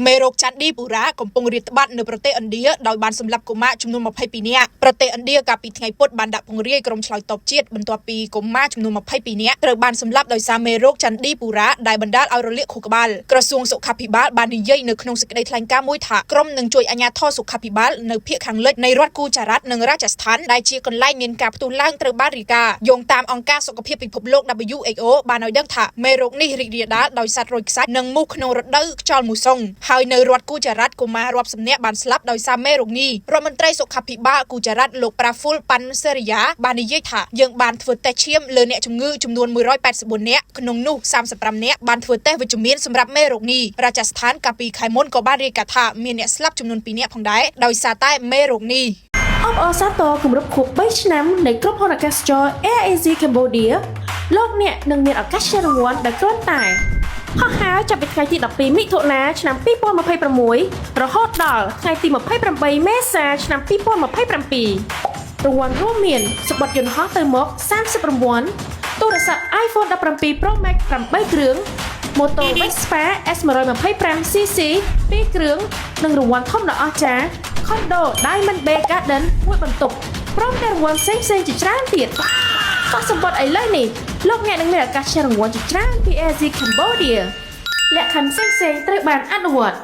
មេរោគច័ន្ទឌីពូរ៉ាកំពុងរាតត្បាតនៅប្រទេសឥណ្ឌាដោយបានសម្លាប់កុមារចំនួន22នាក់ប្រទេសឥណ្ឌាកាលពីថ្ងៃពុធបានដាក់ពង្រាយក្រុមឆ្លើយតបជាតិបន្ទាប់ពីកុមារចំនួន22នាក់ត្រូវបានសម្លាប់ដោយសារមេរោគច័ន្ទឌីពូរ៉ាដែលបណ្ដាលឲ្យរលាកខួរក្បាលក្រសួងសុខាភិបាលបាននិយាយនៅក្នុងសេចក្តីថ្លែងការណ៍មួយថាក្រុមនឹងជួយអាជ្ញាធរសុខាភិបាលនៅភាគខាងលិចនៃរដ្ឋគូចារ៉ាត់និងរាជស្ថានដែលជាកន្លែងមានការផ្ទុះឡើងត្រូវបានរាយការណ៍យោងតាមអង្គការសុខភាពពិភពលោក WHO បានឲ្យដឹងថាមេរោគនេះរីករាលដាលដោយសត្វរុយខ្សាច់និងមូសក្នុងរដូវខ្យល់មូសុងហើយនៅរដ្ឋគូចារ៉ាត់កុមាររាប់សិបនាក់បានស្លាប់ដោយសារមេរោគនេះរដ្ឋមន្ត្រីសុខាភិបាលគូចារ៉ាត់លោកប្រាហ្វុលប៉ាន់សេរីយ៉ាបាននិយាយថាយើងបានធ្វើតេស្តឈាមលើអ្នកជំងឺចំនួន184នាក់ក្នុងនោះ35នាក់បានធ្វើតេស្តវិជ្ជមានសម្រាប់មេរោគនេះរាជស្ថានកាលពីខែមុនក៏បានរាយការណ៍ថាមានអ្នកស្លាប់ចំនួន2នាក់ផងដែរដោយសារតែមេរោគនេះអបអរសាទរគម្រប់ខួប3ឆ្នាំនៃក្រុមហ៊ុនអាកាសចរ Air Asia Cambodia លោកអ្នកនឹងមានឱកាសជិះរង្វាន់ដែលគ្រាន់តែហោះហើរចាប់ពីថ្ងៃទី12មិថុនាឆ្នាំ2026រហូតដល់ថ្ងៃទី28មេសាឆ្នាំ2027រង្វាន់រួមមានសំបុត្រយន្តហោះទៅមក30រង្វាន់ទូរស័ព្ទ iPhone 17 Pro Max 8គ្រឿងម៉ូតូ Vespa S125cc 2គ្រឿងនិងរង្វាន់ធំដ៏អស្ចារ្យ Condo Diamond Bay Garden មួយបន្ទប់ព្រមទាំងរង្វាន់ផ្សេងៗជាច្រើនទៀតកោះសម្បត្តិឥឡូវនេះលោកអ្នកនឹងមានឱកាសជិះរង្វាន់ជាច្រើនពី Asia Cambodia លក្ខខណ្ឌផ្សេងៗត្រូវបានអនុវត្ត